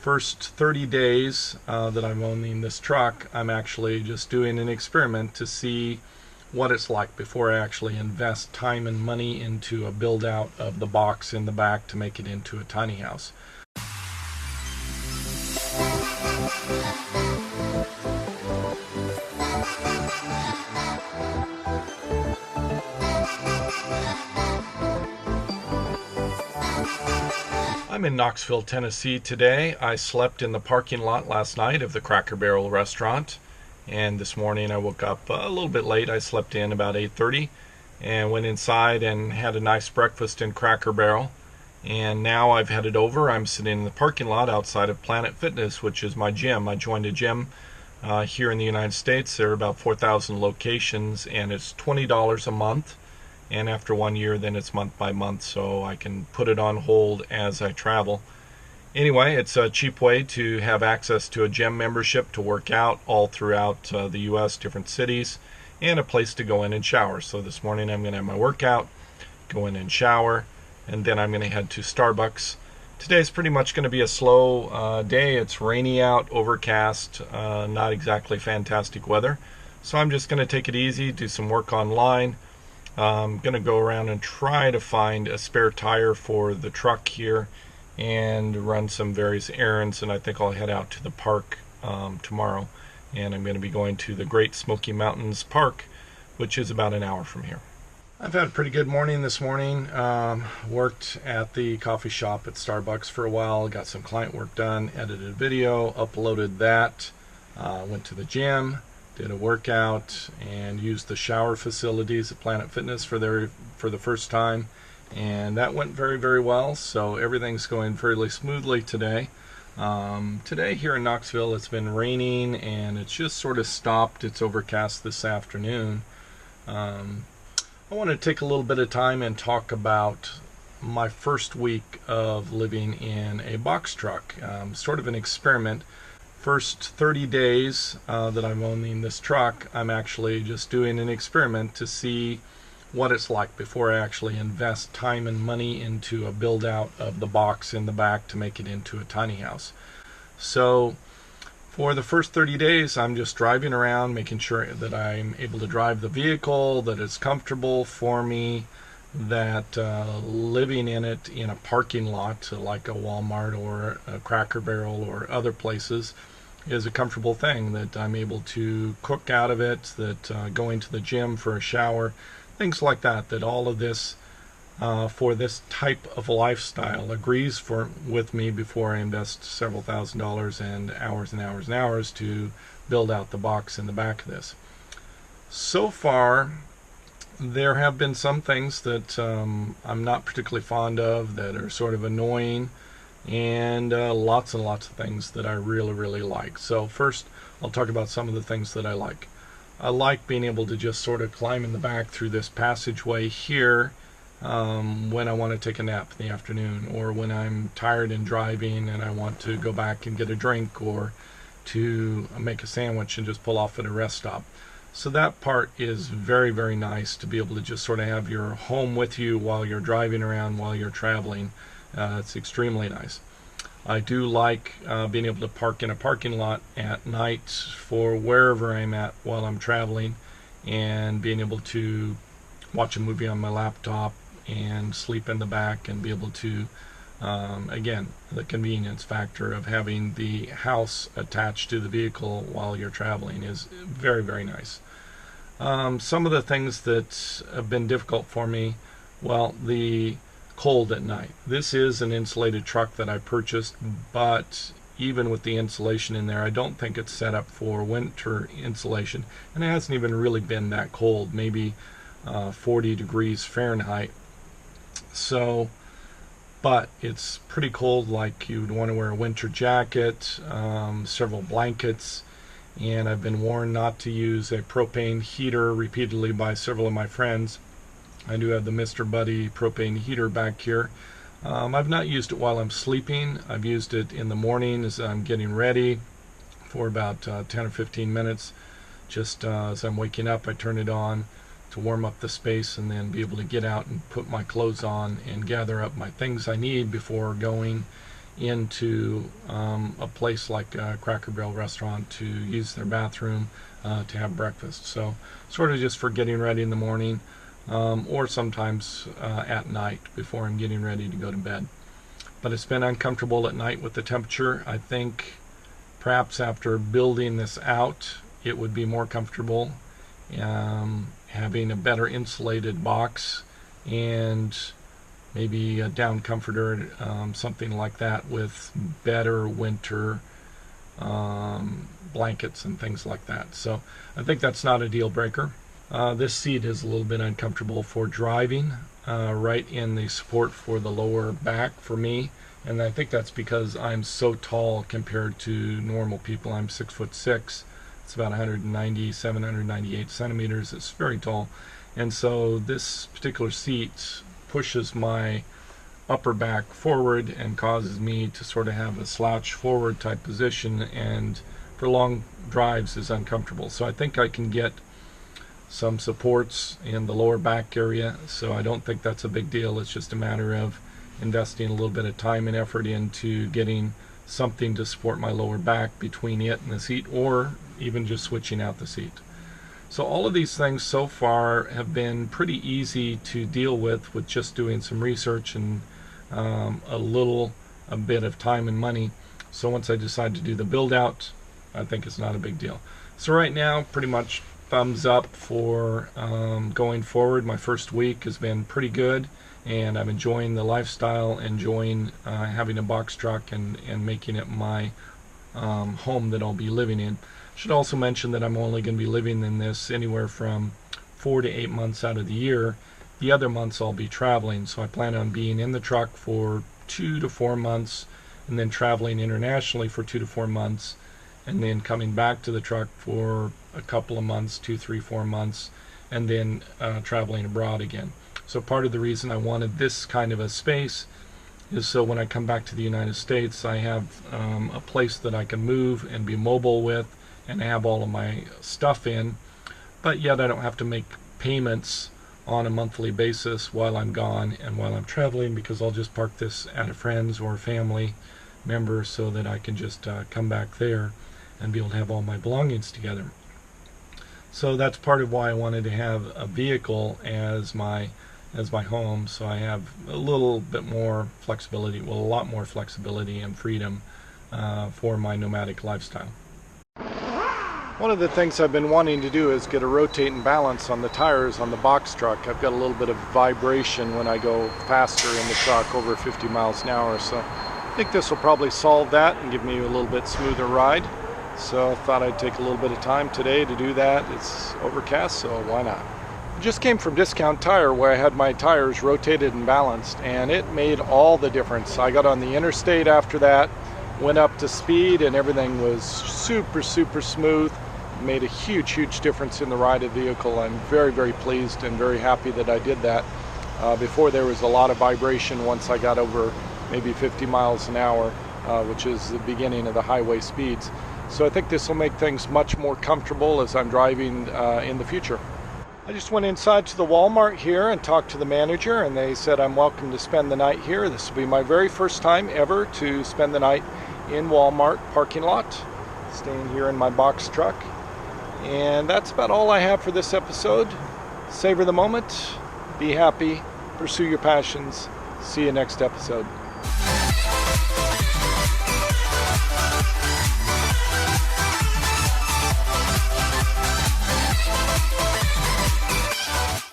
first 30 days that I'm owning this truck, I'm actually just doing an experiment to see what it's like before I actually invest time and money into a build out of the box in the back to make it into a tiny house. I'm in Knoxville, Tennessee today. I slept in the parking lot last night of the Cracker Barrel restaurant, and this morning I woke up a little bit late. I slept in about 8:30 and went inside and had a nice breakfast in Cracker Barrel, and now I've headed over. I'm sitting in the parking lot outside of Planet Fitness, which is my gym. I joined a gym here in the United States. There are about 4,000 locations, and it's $20 a month. And after 1 year, then it's month by month, so I can put it on hold as I travel. Anyway, it's a cheap way to have access to a gym membership to work out all throughout the U.S., different cities, and a place to go in and shower. So this morning I'm going to have my workout, go in and shower, and then I'm going to head to Starbucks. Today's pretty much going to be a slow day. It's rainy out, overcast, not exactly fantastic weather. So I'm just going to take it easy, do some work online. I'm going to go around and try to find a spare tire for the truck here and run some various errands, and I think I'll head out to the park tomorrow, and I'm going to be going to the Great Smoky Mountains Park, which is about an hour from here. I've had a pretty good morning this morning. Worked at the coffee shop at Starbucks for a while, got some client work done, edited a video, uploaded that, went to the gym, did a workout, and used the shower facilities at Planet Fitness for the first time, and that went very, very well. So everything's going fairly smoothly today. Today here in Knoxville, it's been raining and it's just sort of stopped. It's overcast this afternoon. I want to take a little bit of time and talk about my first week of living in a box truck, sort of an experiment. First 30 days that I'm owning this truck, I'm actually just doing an experiment to see what it's like before I actually invest time and money into a build out of the box in the back to make it into a tiny house. So for the first 30 days, I'm just driving around, making sure that I'm able to drive the vehicle, that it's comfortable for me, that living in it in a parking lot like a Walmart or a Cracker Barrel or other places is a comfortable thing, that I'm able to cook out of it, that going to the gym for a shower, things like that, that all of this for this type of lifestyle agrees with me before I invest several $1,000s and hours and hours and hours to build out the box in the back of this. So far, there have been some things that I'm not particularly fond of, that are sort of annoying, and lots and lots of things that I really, really like. So first, I'll talk about some of the things that I like. I like being able to just sort of climb in the back through this passageway here when I want to take a nap in the afternoon, or when I'm tired and driving and I want to go back and get a drink, or to make a sandwich and just pull off at a rest stop. So that part is very, very nice, to be able to just sort of have your home with you while you're driving around, while you're traveling. It's extremely nice. I do like being able to park in a parking lot at night for wherever I'm at while I'm traveling, and being able to watch a movie on my laptop and sleep in the back, and be able to, again, the convenience factor of having the house attached to the vehicle while you're traveling is very, very nice. Some of the things that have been difficult for me, well, the cold at night. This is an insulated truck that I purchased, but even with the insulation in there, I don't think it's set up for winter insulation, and it hasn't even really been that cold, maybe 40 degrees Fahrenheit. So, but it's pretty cold, like you'd want to wear a winter jacket, several blankets, and I've been warned not to use a propane heater repeatedly by several of my friends. I do have the Mr. Buddy propane heater back here. I've not used it while I'm sleeping. I've used it in the morning as I'm getting ready for about 10 or 15 minutes. Just as I'm waking up, I turn it on to warm up the space, and then be able to get out and put my clothes on and gather up my things I need before going into a place like a Cracker Barrel restaurant to use their bathroom, to have breakfast. So sort of just for getting ready in the morning, or sometimes at night before I'm getting ready to go to bed. But it's been uncomfortable at night with the temperature. I think perhaps after building this out, it would be more comfortable having a better insulated box and maybe a down comforter, something like that, with better winter blankets and things like that. So I think that's not a deal breaker. This seat is a little bit uncomfortable for driving, right in the support for the lower back for me, and I think that's because I'm so tall compared to normal people. I'm 6'6". It's about 197, 198 centimeters. It's very tall, and so this particular seat pushes my upper back forward and causes me to sort of have a slouch forward type position, and for long drives is uncomfortable. So I think I can get some supports in the lower back area, so I don't think that's a big deal. It's just a matter of investing a little bit of time and effort into getting something to support my lower back between it and the seat, or even just switching out the seat. So all of these things so far have been pretty easy to deal with just doing some research and a bit of time and money. So once I decide to do the build out, I think it's not a big deal. So right now, pretty much thumbs up for going forward. My first week has been pretty good, and I'm enjoying the lifestyle, enjoying having a box truck and making it my home that I'll be living in. Should also mention that I'm only going to be living in this anywhere from 4 to 8 months out of the year. The other months I'll be traveling, so I plan on being in the truck for 2 to 4 months, and then traveling internationally for 2 to 4 months, and then coming back to the truck for a couple of months, 2, 3, 4 months, and then traveling abroad again. So part of the reason I wanted this kind of a space is so when I come back to the United States, I have a place that I can move and be mobile with, and have all of my stuff in, but yet I don't have to make payments on a monthly basis while I'm gone and while I'm traveling, because I'll just park this at a friend's or family member so that I can just come back there and be able to have all my belongings together. So that's part of why I wanted to have a vehicle as my home, so I have a little bit more flexibility, well, a lot more flexibility and freedom for my nomadic lifestyle. One of the things I've been wanting to do is get a rotate and balance on the tires on the box truck. I've got a little bit of vibration when I go faster in the truck, over 50 miles an hour, so I think this will probably solve that and give me a little bit smoother ride. So I thought I'd take a little bit of time today to do that. It's overcast, so why not? I just came from Discount Tire, where I had my tires rotated and balanced, and it made all the difference. I got on the interstate after that, went up to speed, and everything was super smooth. Made a huge difference in the ride of the vehicle. I'm very pleased and very happy that I did that. Before, there was a lot of vibration once I got over maybe 50 miles an hour, which is the beginning of the highway speeds. So I think this will make things much more comfortable as I'm driving in the future. I just went inside to the Walmart here and talked to the manager, and they said I'm welcome to spend the night here. This will be my very first time ever to spend the night in Walmart parking lot, staying here in my box truck. And that's about all I have for this episode. Savor the moment, be happy, pursue your passions. See you next episode.